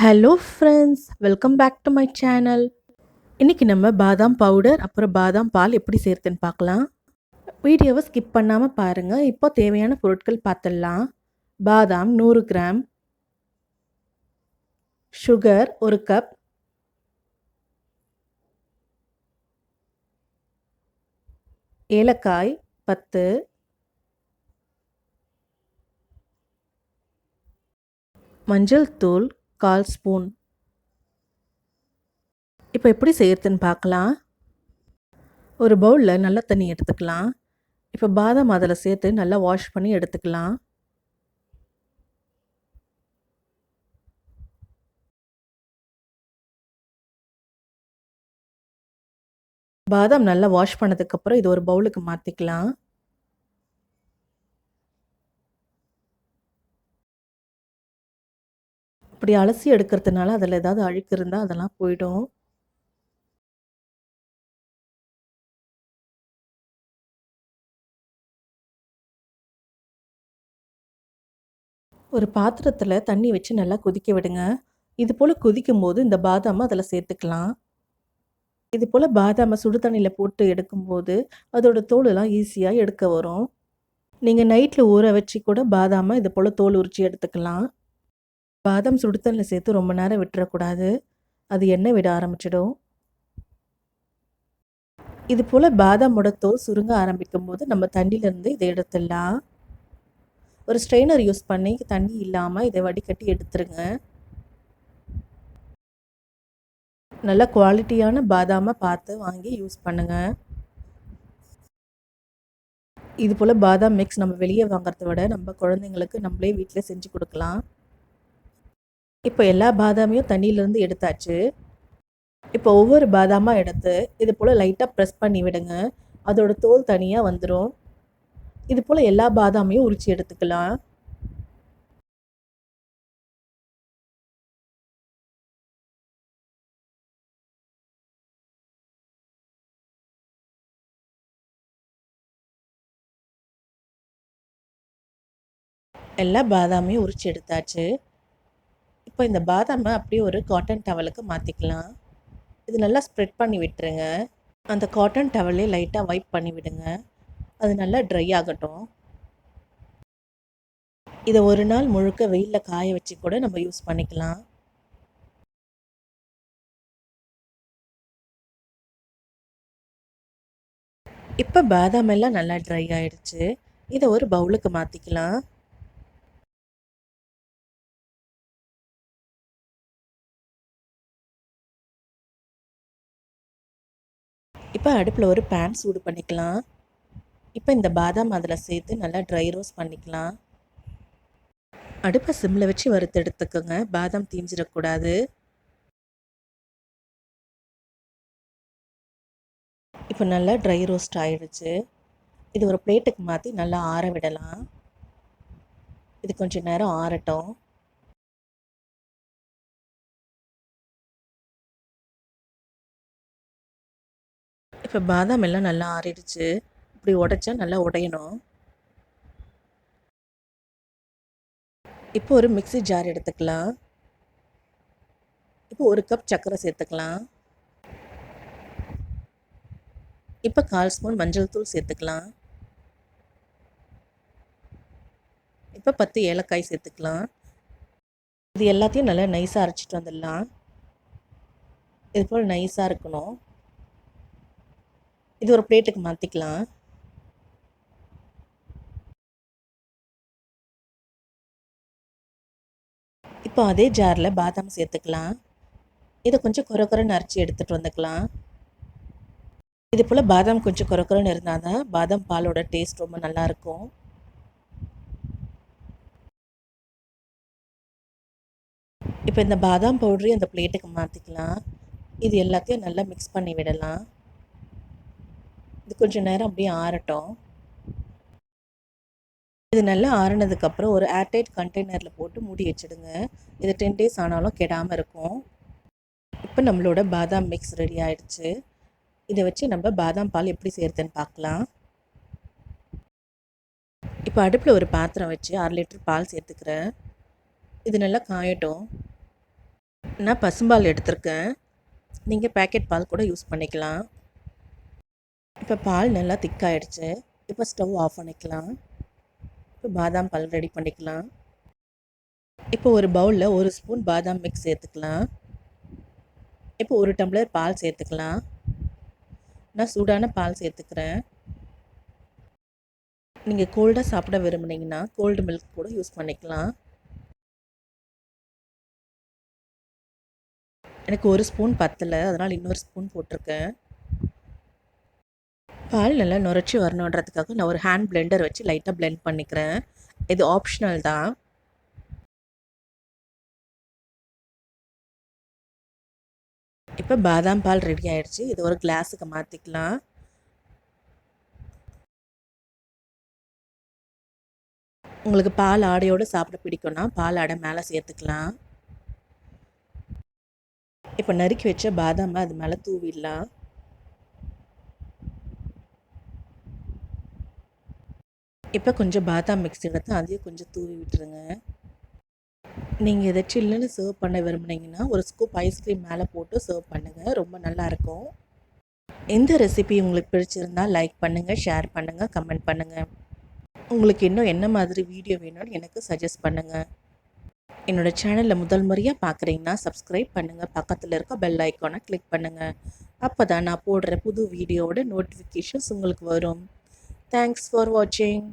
Hello friends, welcome back to my channel. இன்றைக்கி நம்ம பாதாம் பவுடர் அப்புறம் பாதாம் பால் எப்படி சேர்த்துன்னு பார்க்கலாம். வீடியோவை ஸ்கிப் பண்ணாமல் பாருங்கள். இப்போ தேவையான பொருட்கள் பார்த்துடலாம். பாதாம் 100 கிராம், சுகர் 1 கப், ஏலக்காய் 10, மஞ்சள் தூள் 1/4 ஸ்பூன். இப்போ எப்படி செய்யறதுன்னு பார்க்கலாம். ஒரு பவுலில் நல்ல தண்ணி எடுத்துக்கலாம். இப்போ பாதாம் அதில் சேர்த்து நல்லா வாஷ் பண்ணி எடுத்துக்கலாம். பாதாம் நல்லா வாஷ் பண்ணதுக்கப்புறம் இது ஒரு பவுலுக்கு மாற்றிக்கலாம். இப்படி அலசி எடுக்கிறதுனால அதில் ஏதாவது அழுக்கு இருந்தால் அதெல்லாம் போயிடும். ஒரு பாத்திரத்தில் தண்ணி வச்சு நல்லா கொதிக்க விடுங்க. இது போல் கொதிக்கும்போது இந்த பாதாமை அதில் சேர்த்துக்கலாம். இது போல் பாதாமை சுடு தண்ணியில் போட்டு எடுக்கும்போது அதோட தோலெல்லாம் ஈஸியாக எடுக்க வரும். நீங்கள் நைட்டில் ஊற வச்சு கூட பாதாமை இது போல் தோல் உரித்து எடுத்துக்கலாம். பாதாம் சுடு தண்ணியில் சேர்த்து ரொம்ப நேரம் விட்டுறக்கூடாது. அது எண்ணெய் விட ஆரம்பிச்சிடும். இது போல் பாதாமோட தோல் சுருங்க ஆரம்பிக்கும் போது நம்ம தண்ணியிலேருந்து இதை எடுத்துடலாம். ஒரு ஸ்ட்ரெயினர் யூஸ் பண்ணி தண்ணி இல்லாமல் இதை வடிகட்டி எடுத்துருங்க. நல்ல குவாலிட்டியான பாதாமை பார்த்து வாங்கி யூஸ் பண்ணுங்கள். இது போல் பாதாம் மிக்ஸ் நம்ம வெளியே வாங்குறத விட நம்ம குழந்தைங்களுக்கு நம்மளே வீட்டில் செஞ்சு கொடுக்கலாம். இப்போ எல்லா பாதாமையும் தண்ணியிலேருந்து எடுத்தாச்சு. இப்போ ஒவ்வொரு பாதாமாக எடுத்து இது போல் லைட்டாக ப்ரெஸ் பண்ணி விடுங்க. அதோட தோல் தனியாக வந்துடும். இது போல் எல்லா பாதாமையும் உரித்து எடுத்துக்கலாம். எல்லா பாதாமையும் உரித்து எடுத்தாச்சு. இப்போ இந்த பாதாமை அப்படியே ஒரு காட்டன் டவலுக்கு மாற்றிக்கலாம். இது நல்லா ஸ்ப்ரெட் பண்ணி விட்டுருங்க. அந்த காட்டன் டவலே லைட்டாக வைப் பண்ணி விடுங்க. அது நல்லா ட்ரை ஆகட்டும். இதை ஒரு நாள் முழுக்க வெயிலில் காய வச்சு கூட நம்ம யூஸ் பண்ணிக்கலாம். இப்போ பாதாம் எல்லாம் நல்லா ட்ரை ஆயிடுச்சு. இதை ஒரு பவுலுக்கு மாற்றிக்கலாம். இப்போ அடுப்பில் ஒரு பேன் சூடு பண்ணிக்கலாம். இப்போ இந்த பாதாம் அதில் சேர்த்து நல்லா ட்ரை ரோஸ்ட் பண்ணிக்கலாம். அடுப்பை சிம்மில் வச்சு வறுத்து எடுத்துக்கோங்க. பாதாம் தீஞ்சிடக்கூடாது. இப்போ நல்லா ட்ரை ரோஸ்ட் ஆகிடுச்சு. இது ஒரு பிளேட்டுக்கு மாற்றி நல்லா ஆற விடலாம். இது கொஞ்சம் நேரம் ஆறட்டும். இப்போ பாதாம் எல்லாம் நல்லா ஆறிடுச்சு. இப்படி உடைச்சா நல்லா உடையணும். இப்போ ஒரு மிக்ஸி ஜார் எடுத்துக்கலாம். இப்போ 1 கப் சர்க்கரை சேர்த்துக்கலாம். இப்போ 1/4 ஸ்பூன் மஞ்சள் தூள் சேர்த்துக்கலாம். இப்போ 10 ஏலக்காய் சேர்த்துக்கலாம். இது எல்லாத்தையும் நல்லா நைஸாக அரைச்சிட்டு வந்துடலாம். இது போல் நைஸாக இருக்கணும். இது ஒரு பிளேட்டுக்கு மாற்றிக்கலாம். இப்போ அதே ஜாரில் பாதாம் சேர்த்துக்கலாம். இதை கொஞ்சம் குறைன்னு அரைச்சி எடுத்துகிட்டு வந்துக்கலாம். இது போல் பாதாம் கொஞ்சம் குறைன்னு இருந்தால் தான் பாதாம் பாலோட டேஸ்ட் ரொம்ப நல்லாயிருக்கும். இப்போ இந்த பாதாம் பவுடரையும் அந்த பிளேட்டுக்கு மாற்றிக்கலாம். இது எல்லாத்தையும் நல்லா மிக்ஸ் பண்ணி விடலாம். இது கொஞ்சம் நேரம் அப்படியே ஆறட்டும். இது நல்லா ஆறினதுக்கப்புறம் ஒரு ஏர்டைட் கண்டெய்னரில் போட்டு மூடி வச்சுடுங்க. இது 10 டேஸ் ஆனாலும் கெடாமல் இருக்கும். இப்போ நம்மளோட பாதாம் மிக்ஸ் ரெடி ஆகிடுச்சு. இதை வச்சு நம்ம பாதாம் பால் எப்படி செய்கிறதுன்னு பார்க்கலாம். இப்போ அடுப்பில் ஒரு பாத்திரம் வச்சு 1/2 லிட்டர் பால் சேர்த்துக்கிறேன். இது நல்லா காயட்டும். நான் பசும்பால் எடுத்திருக்கேன். நீங்கள் பேக்கெட் பால் கூட யூஸ் பண்ணிக்கலாம். இப்போ பால் நல்லா திக்காயிடுச்சு. இப்போ ஸ்டவ் ஆஃப் பண்ணிக்கலாம். இப்போ பாதாம் பால் ரெடி பண்ணிக்கலாம். இப்போ ஒரு பவுலில் 1 ஸ்பூன் பாதாம் மிக்ஸ் சேர்த்துக்கலாம். இப்போ 1 டம்ளர் பால் சேர்த்துக்கலாம். நான் சூடான பால் சேர்த்துக்கிறேன். நீங்கள் கோல்டாக சாப்பிட விரும்புனீங்கன்னா கோல்டு மில்க் கூட யூஸ் பண்ணிக்கலாம். எனக்கு 1 ஸ்பூன் பத்தலை, அதனால் இன்னொரு ஸ்பூன் போட்டிருக்கேன். பால் நல்லா நுரைச்சி வரணுன்றதுக்காக நான் ஒரு ஹேண்ட் பிளெண்டர் வச்சு லைட்டாக பிளெண்ட் பண்ணிக்கிறேன். இது ஆப்ஷனல் தான். இப்போ பாதாம் பால் ரெடி ஆயிடுச்சு. இது ஒரு கிளாஸுக்கு மாற்றிக்கலாம். உங்களுக்கு பால் ஆடையோடு சாப்பிட பிடிக்கும்னா பால் ஆடை மேலே சேர்த்துக்கலாம். இப்போ நறுக்கி வச்ச பாதாமை அது மேலே தூவிடலாம். இப்போ கொஞ்சம் பாதாம் மிக்ஸ் எடுத்து அதையும் கொஞ்சம் தூவி விட்டுருங்க. நீங்கள் இதை சில்லுன்னு சர்வ் பண்ண விரும்புனீங்கன்னா ஒரு ஸ்கூப் ஐஸ்கிரீம் மேலே போட்டு சர்வ் பண்ணுங்கள். ரொம்ப நல்லாயிருக்கும். இந்த ரெசிபி உங்களுக்கு பிடிச்சிருந்தா லைக் பண்ணுங்கள், ஷேர் பண்ணுங்கள், கமெண்ட் பண்ணுங்கள். உங்களுக்கு இன்னும் என்ன மாதிரி வீடியோ வேணும்னு எனக்கு சஜஸ்ட் பண்ணுங்கள். என்னோடய சேனலில் முதல் முறையாக பார்க்குறீங்கன்னா சப்ஸ்கிரைப் பண்ணுங்கள். பக்கத்தில் இருக்க பெல் ஐக்கானை கிளிக் பண்ணுங்கள். அப்போ தான் நான் போடுற புது வீடியோவோட நோட்டிஃபிகேஷன்ஸ் உங்களுக்கு வரும். தேங்க்ஸ் ஃபார் வாட்சிங்.